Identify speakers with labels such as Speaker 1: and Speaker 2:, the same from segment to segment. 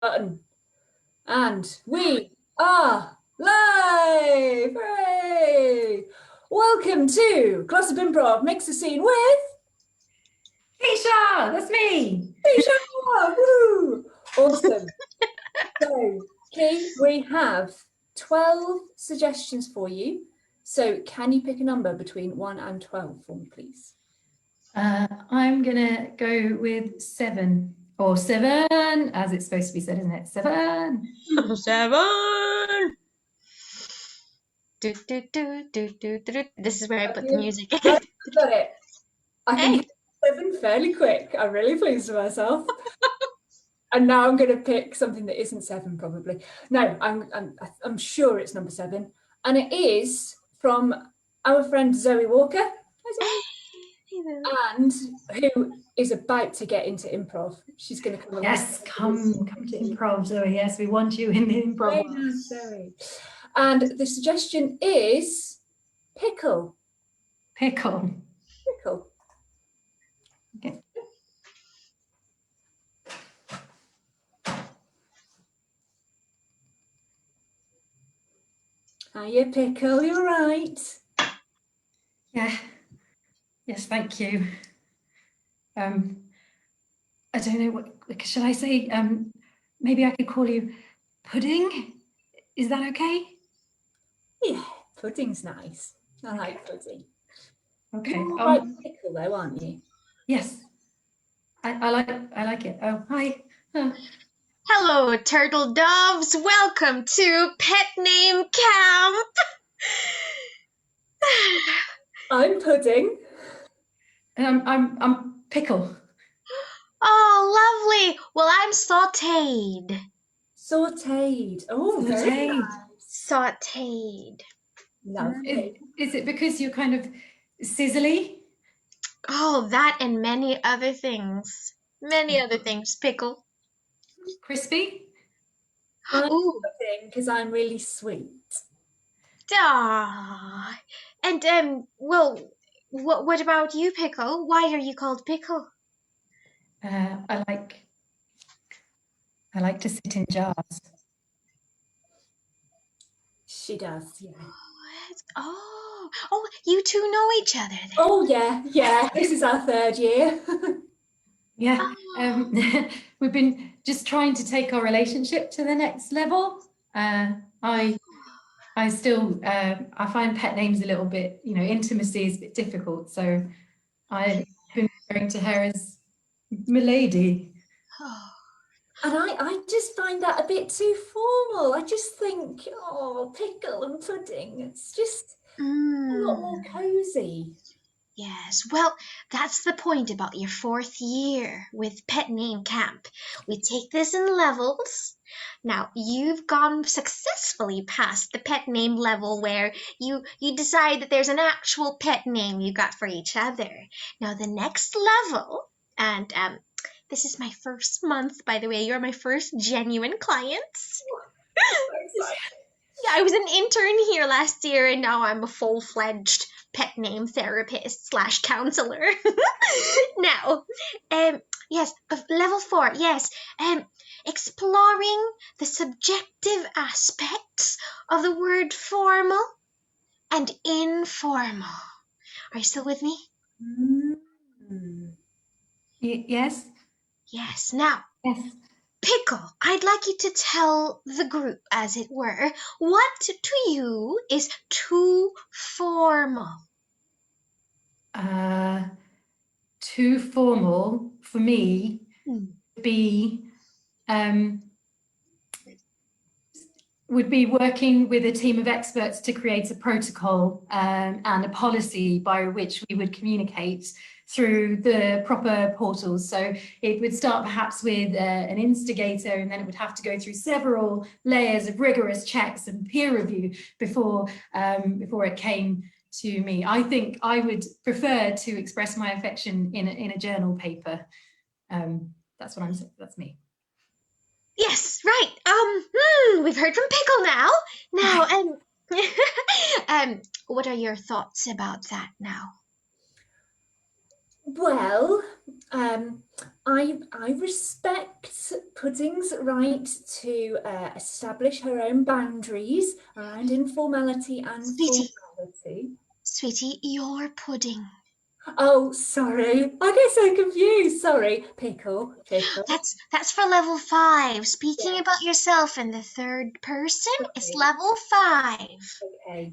Speaker 1: Button. And we are live! Hooray! Welcome to Glossop Improv Mix the Scene with
Speaker 2: Keisha, that's me.
Speaker 1: Tisha! Woo! Awesome. So, Key, we have 12 suggestions for you. So, can you pick a number between 1 and 12 for me, please?
Speaker 2: I'm gonna go with 7 or 7, as it's supposed to be said, isn't it? 7.
Speaker 3: 7. This is where I put the music.
Speaker 1: Got it. I can
Speaker 3: Hey.
Speaker 1: hit 7 fairly quick. I'm really pleased with myself. And now I'm going to pick something that isn't 7, probably. No, I'm sure it's number 7, and it is from our friend Zoe Walker. Hi, Zoe. And who is about to get into improv. She's going to come along.
Speaker 2: Yes, come to improv, Zoe. Yes, we want you in the improv.
Speaker 1: Zoe. And the suggestion is pickle.
Speaker 2: Pickle.
Speaker 1: Pickle.
Speaker 2: Okay.
Speaker 1: Hiya, pickle. You're right.
Speaker 2: Yeah. Yes, thank you. I don't know what should I say. Maybe I could call you Pudding. Is that okay?
Speaker 1: Yeah, pudding's nice. I like pudding.
Speaker 2: Okay.
Speaker 1: You're right, pickle though, aren't you?
Speaker 2: Yes. I like it. Oh, hi.
Speaker 3: Hello, turtle doves. Welcome to Pet Name Camp.
Speaker 1: I'm Pudding.
Speaker 2: I'm Pickle.
Speaker 3: Oh, lovely. Well, I'm sauteed.
Speaker 1: Sauteed. Oh, very nice.
Speaker 3: Sauteed.
Speaker 1: Lovely.
Speaker 2: Is it because you're kind of sizzly?
Speaker 3: Oh, that and many other things. Many other things, pickle.
Speaker 2: Crispy?
Speaker 1: I'm
Speaker 3: Ooh.
Speaker 1: Pudding because I'm really sweet.
Speaker 3: Ah. And well, what about you, Pickle? Why are you called Pickle?
Speaker 2: I like to sit in jars.
Speaker 1: She does, yeah.
Speaker 3: Oh, you two know each other then.
Speaker 1: Oh yeah. This is our 3rd year.
Speaker 2: Yeah. We've been just trying to take our relationship to the next level. I still I find pet names a little bit, intimacy is a bit difficult. So I've been referring to her as Milady.
Speaker 1: And I just find that a bit too formal. I just think, pickle and pudding. It's just a lot more cozy.
Speaker 3: Yes, well, that's the point about your 4th year with Pet Name Camp. We take this in levels. Now, you've gone successfully past the pet name level where you decide that there's an actual pet name you got for each other. Now, the next level, and this is my 1st month, by the way. You're my first genuine client. Yeah, I was an intern here last year, and now I'm a full-fledged pet name therapist / counselor. Now, yes, level 4, yes, exploring the subjective aspects of the word formal and informal. Are you still with me?
Speaker 2: Yes.
Speaker 3: Yes. Now,
Speaker 2: Yes.
Speaker 3: Pickle, I'd like you to tell the group, as it were, what to you is too formal.
Speaker 2: Too formal for me would be working with a team of experts to create a protocol and a policy by which we would communicate through the proper portals. So it would start perhaps with an instigator, and then it would have to go through several layers of rigorous checks and peer review before it came to me. I think I would prefer to express my affection in a journal paper. That's what I'm saying. That's me.
Speaker 3: Yes, right. We've heard from Pickle now. Now, what are your thoughts about that now?
Speaker 1: Well, I respect Pudding's right to establish her own boundaries around informality and
Speaker 3: Sweetie,
Speaker 1: formality.
Speaker 3: sweetie, you're pudding.
Speaker 1: Oh, sorry. I get so confused. Sorry. Pickle.
Speaker 3: That's for level 5. Speaking
Speaker 1: Yeah.
Speaker 3: about yourself in the third person is
Speaker 1: Okay.
Speaker 3: level 5.
Speaker 1: Okay.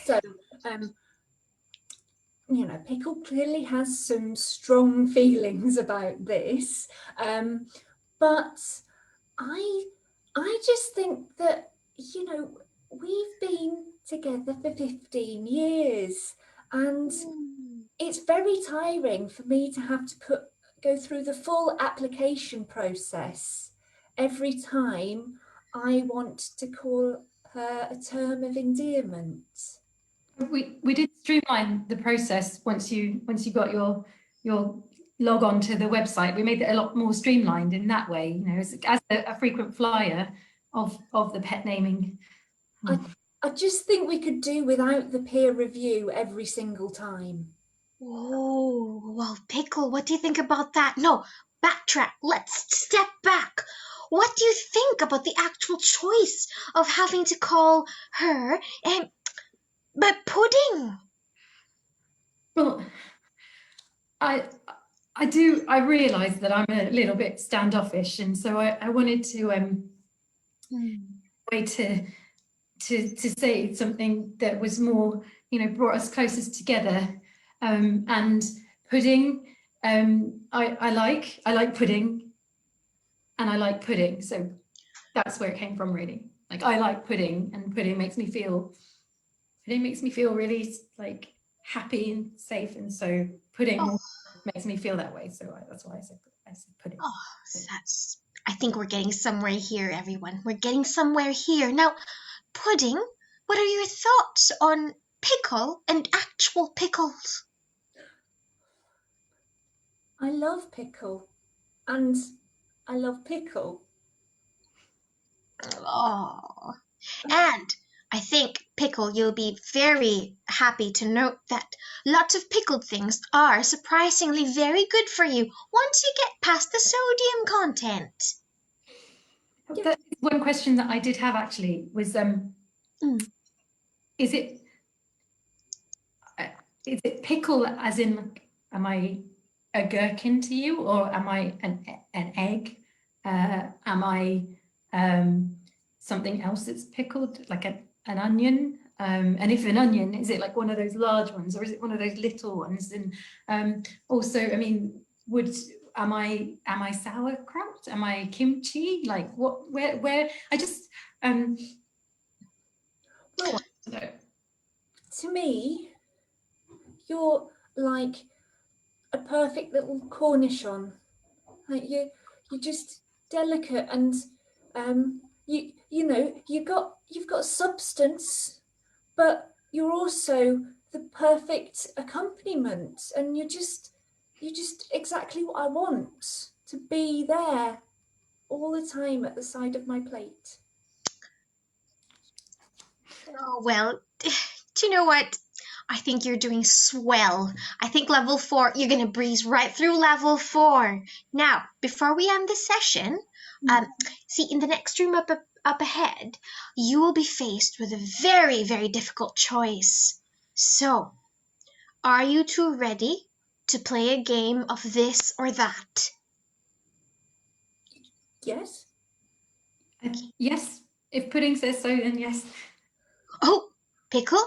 Speaker 1: So, um, Pickle clearly has some strong feelings about this. But I I just think that, we've been together for 15 years, and it's very tiring for me to have to go through the full application process every time I want to call her a term of endearment.
Speaker 2: We did streamline the process once you got your log on to the website. We made it a lot more streamlined in that way, as a frequent flyer of the pet naming.
Speaker 1: I just think we could do without the peer review every single time.
Speaker 3: Oh, well, Pickle, what do you think about that? No, backtrack. Let's step back. What do you think about the actual choice of having to call her but Pudding?
Speaker 2: Well, I realise that I'm a little bit standoffish, and so I wanted to way to say something that was more, brought us closest together. And pudding, I like pudding, and I like pudding. So that's where it came from, really. Like, I like pudding, and pudding makes me feel really like happy and safe. And so pudding makes me feel that way. So that's why I said pudding.
Speaker 3: Oh, I think we're getting somewhere here, everyone. We're getting somewhere here. Now, Pudding, what are your thoughts on pickle and actual pickles?
Speaker 1: I love pickle, and I love pickle.
Speaker 3: Oh, and I think, Pickle, you'll be very happy to note that lots of pickled things are surprisingly very good for you once you get past the sodium content.
Speaker 2: That one question that I did have actually was, is it pickle as in, am I a gherkin to you, or am I an egg? Am I something else that's pickled, like an onion? And if an onion, is it like one of those large ones, or is it one of those little ones? And also, I mean, am I sauerkraut? Am I kimchi? Like what? Where? I just
Speaker 1: Well,
Speaker 2: no.
Speaker 1: to me, you're like a perfect little cornichon. Like you're just delicate, and you've got substance, but you're also the perfect accompaniment, and you're just exactly what I want to be there all the time at the side of my plate.
Speaker 3: Oh, well, do you know what? I think you're doing swell. I think level 4, you're going to breeze right through level 4. Now, before we end the session, see, in the next room up ahead, you will be faced with a very, very difficult choice. So, are you two ready to play a game of this or that?
Speaker 1: Yes.
Speaker 2: Yes, if pudding says so, then yes.
Speaker 3: Oh, Pickle,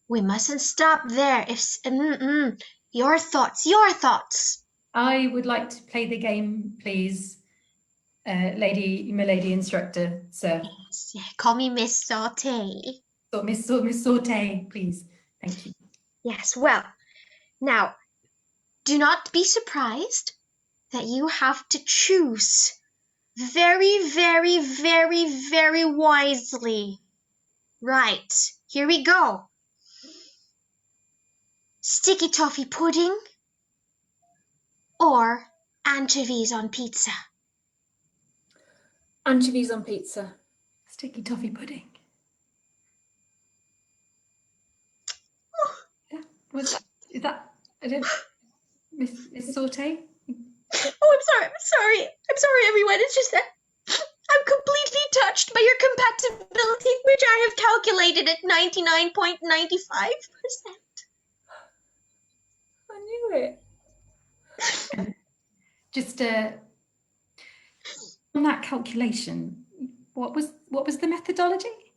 Speaker 3: we mustn't stop there. Your thoughts, your thoughts.
Speaker 2: I would like to play the game, please, milady instructor, sir.
Speaker 3: Yes, yeah, call me Miss Sauté.
Speaker 2: So, Miss Sauté, please. Thank you.
Speaker 3: Yes, well, now, do not be surprised that you have to choose very, very, very, very wisely. Right, here we go. Sticky toffee pudding or anchovies on pizza?
Speaker 1: Anchovies on pizza.
Speaker 2: Sticky toffee pudding. Yeah, is that? I don't. Miss Sauté.
Speaker 3: Oh, I'm sorry, everyone. It's just that I'm completely touched by your compatibility, which I have calculated at 99.95%.
Speaker 1: I knew it.
Speaker 2: Just on that calculation, what was the methodology?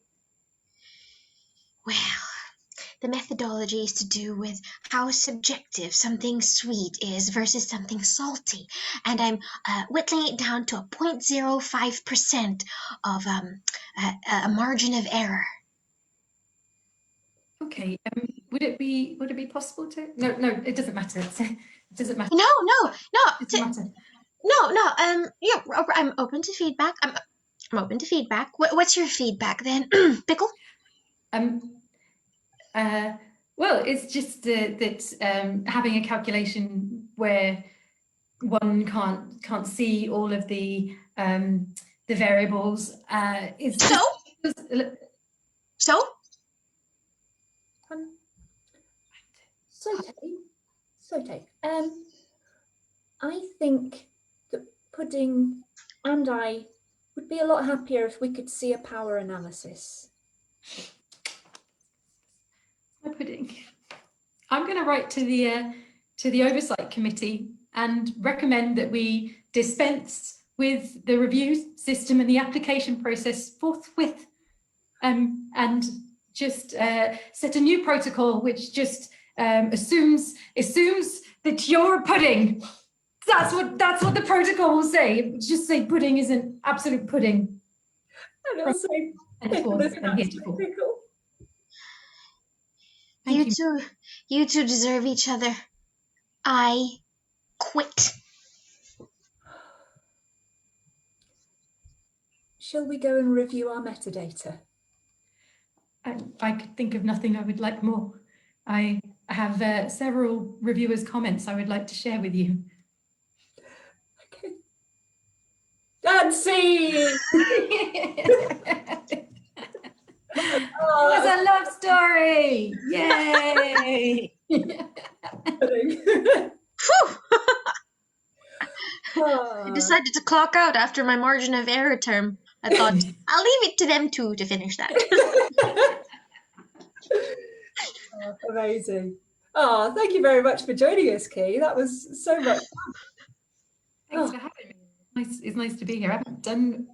Speaker 3: Well, the methodology is to do with how subjective something sweet is versus something salty, and I'm whittling it down to a 0.05% of a margin of error.
Speaker 2: Okay. Would it be possible to? No, it doesn't matter. It doesn't matter.
Speaker 3: No,
Speaker 2: It doesn't matter.
Speaker 3: yeah, I'm open to feedback. I'm open to feedback. What's your feedback then, Pickle?
Speaker 2: Well, it's just that having a calculation where one can't see all of the variables is
Speaker 3: So?
Speaker 1: So, I think that Pudding and I would be a lot happier if we could see a power analysis.
Speaker 2: My pudding. I'm going to write to the oversight committee and recommend that we dispense with the review system and the application process forthwith, and just set a new protocol which just assumes that you're a pudding. That's what the protocol will say. Just say pudding is an absolute pudding.
Speaker 1: And it'll say Pickle is an absolute pickle.
Speaker 3: You two deserve each other. I quit.
Speaker 1: Shall we go and review our metadata?
Speaker 2: I could think of nothing I would like more. I have several reviewers' comments I would like to share with you.
Speaker 1: Okay. And scene!
Speaker 2: Oh, it was a love story! Yay!
Speaker 3: I decided to clock out after my margin of error term. I thought, I'll leave it to them two to finish that.
Speaker 1: Oh, amazing. Oh, thank you very much for joining us, Ki. That was so much fun.
Speaker 2: Thanks for having me. It's nice to be here. I haven't done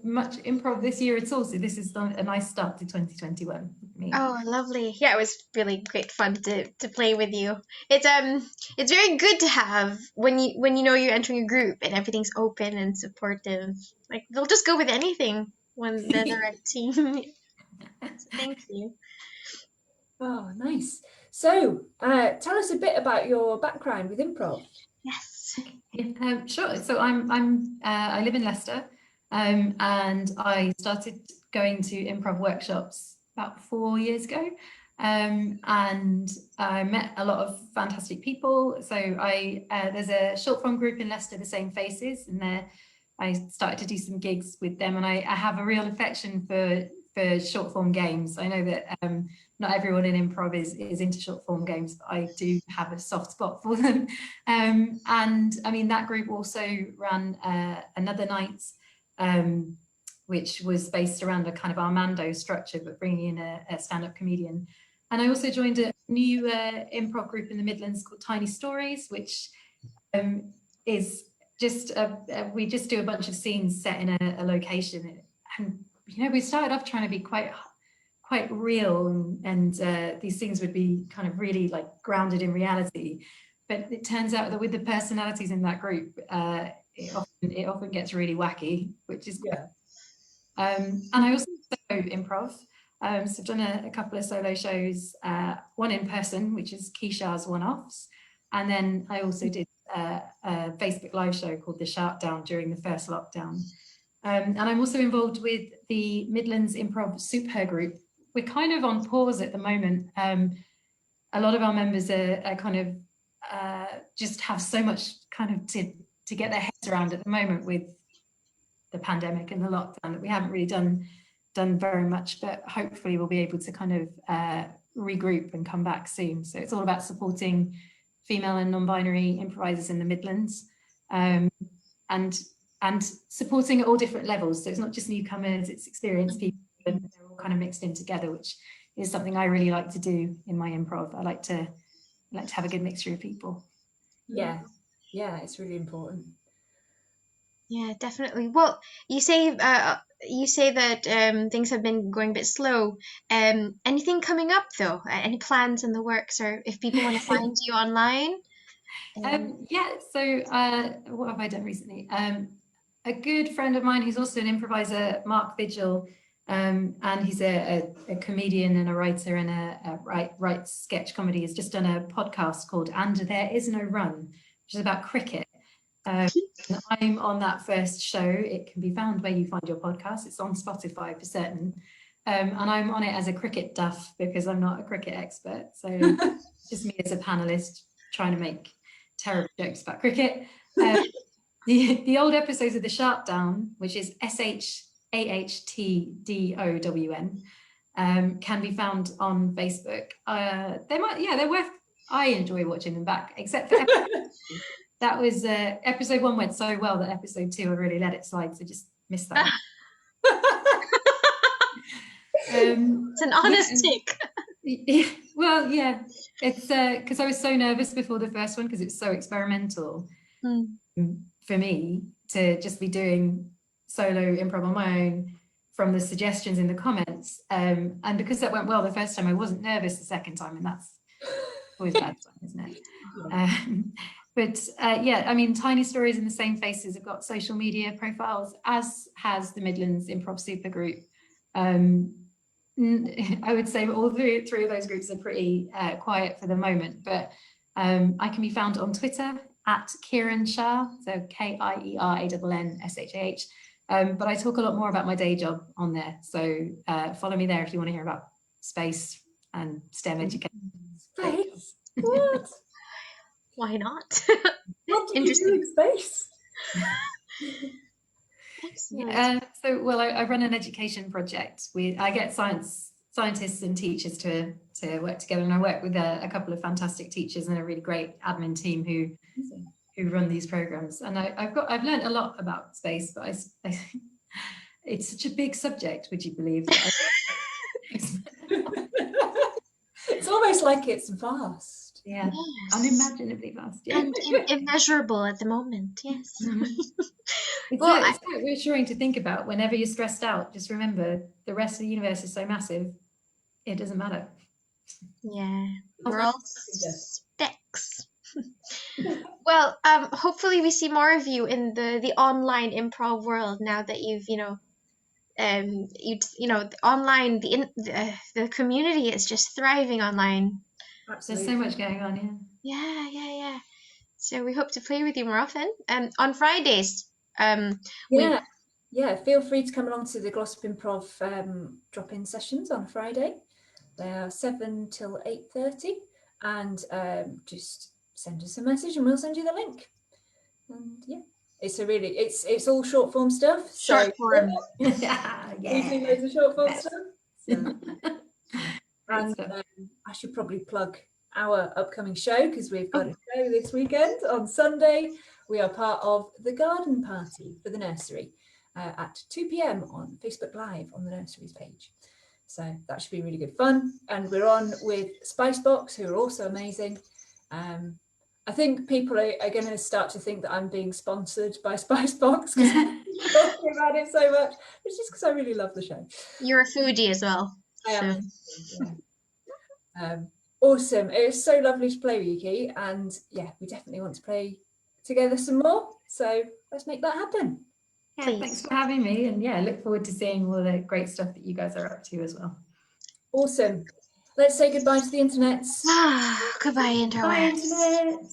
Speaker 2: much improv this year at all, so this is a nice start to 2021.
Speaker 3: Oh, lovely. Yeah, it was really great fun to play with you. It's very good to have when you know you're entering a group and everything's open and supportive. Like they'll just go with anything when they're the right team. So thank you.
Speaker 1: Oh, nice. So, tell us a bit about your background with improv.
Speaker 3: Yes.
Speaker 2: Sure. So I live in Leicester, and I started going to improv workshops about 4 years ago, and I met a lot of fantastic people. So there's a short form group in Leicester, The Same Faces, and I started to do some gigs with them, and I have a real affection for short form games. I know that not everyone in improv is into short form games, but I do have a soft spot for them. And I mean, that group also ran Another Night, which was based around a kind of Armando structure, but bringing in a stand-up comedian. And I also joined a new improv group in the Midlands called Tiny Stories, which is just we just do a bunch of scenes set in a location. And you know, we started off trying to be quite real, and these things would be kind of really like grounded in reality. But it turns out that with the personalities in that group, it often gets really wacky, which is good. And I also improv. So I've done a couple of solo shows, one in person, which is Keisha's One-Offs. And then I also did a Facebook live show called The Shoutdown during the first lockdown. And I'm also involved with the Midlands Improv Super Group. We're kind of on pause at the moment. A lot of our members are kind of just have so much kind of to get their heads around at the moment with the pandemic and the lockdown that we haven't really done very much, but hopefully we'll be able to kind of regroup and come back soon. So it's all about supporting female and non-binary improvisers in the Midlands. and supporting at all different levels. So it's not just newcomers, it's experienced people, and they're all kind of mixed in together, which is something I really like to do in my improv. I like to have a good mixture of people.
Speaker 1: Yeah, it's really important.
Speaker 3: Yeah, definitely. Well, you say that things have been going a bit slow. Anything coming up though? Any plans in the works, or if people want to find you online?
Speaker 2: Yeah, so what have I done recently? A good friend of mine who's also an improviser, Mark Vigil, and he's a comedian and a writer and writes sketch comedy, has just done a podcast called And There Is No Run, which is about cricket. And I'm on that first show. It can be found where you find your podcast. It's on Spotify for certain. And I'm on it as a cricket duff because I'm not a cricket expert. So just me as a panelist trying to make terrible jokes about cricket. The old episodes of The Sharpdown, which is SHAHTDOWN, can be found on Facebook. They're worth. I enjoy watching them back, except for that was episode 1 went so well that episode 2 I really let it slide, so just missed that one.
Speaker 3: It's an honest take.
Speaker 2: Well, yeah, it's because I was so nervous before the first one because it's so experimental for me to just be doing solo improv on my own from the suggestions in the comments, and because that went well the first time, I wasn't nervous the second time, and that's always bad fun, isn't it? But yeah, I mean, Tiny Stories in the Same Faces have got social media profiles, as has the Midlands Improv Supergroup. I would say all three of those groups are pretty quiet for the moment, but I can be found on Twitter at Kieran Shah, so KIERANNSHAH. But I talk a lot more about my day job on there, so follow me there if you want to hear about space and STEM education.
Speaker 1: Space? What?
Speaker 3: Why not?
Speaker 1: What do you do in space?
Speaker 3: Excellent.
Speaker 2: So, well, I run an education project. I get scientists and teachers to work together, and I work with a couple of fantastic teachers and a really great admin team who run these programs. And I've learned a lot about space, but it's such a big subject. Would you believe?
Speaker 1: It's almost like it's vast.
Speaker 2: Yeah,
Speaker 3: Yes.
Speaker 2: unimaginably vast. Yeah.
Speaker 3: And immeasurable at the moment. Yes.
Speaker 2: It's quite reassuring to think about. Whenever you're stressed out, just remember the rest of the universe is so massive, it doesn't matter.
Speaker 3: Yeah, we're all specks. Well, hopefully we see more of you in the online improv world now that you've online the community is just thriving online.
Speaker 2: There's so much going on.
Speaker 3: Yeah. So we hope to play with you more often. On Fridays.
Speaker 1: Feel free to come along to the Glossop Improv drop-in sessions on Friday. They are 7 till 8:30, and just send us a message and we'll send you the link. And yeah, it's all short form stuff.
Speaker 3: Short form.
Speaker 1: We do loads of short form stuff. So. And I should probably plug our upcoming show because we've got a show this weekend on Sunday. We are part of the garden party for the nursery at 2 p.m. on Facebook Live on the nursery's page. So that should be really good fun. And we're on with Spicebox, who are also amazing. I think people are going to start to think that I'm being sponsored by Spicebox because I'm talking about it so much. It's just because I really love the show.
Speaker 3: You're a foodie as well.
Speaker 1: I am. Yeah. Awesome. It was so lovely to play with you, Ki. And yeah, we definitely want to play together some more. So let's make that happen.
Speaker 2: Yeah, thanks for having me. And yeah, I look forward to seeing all the great stuff that you guys are up to as well.
Speaker 1: Awesome. Let's say goodbye to the internet.
Speaker 3: Goodbye, internet.
Speaker 2: Bye, internet.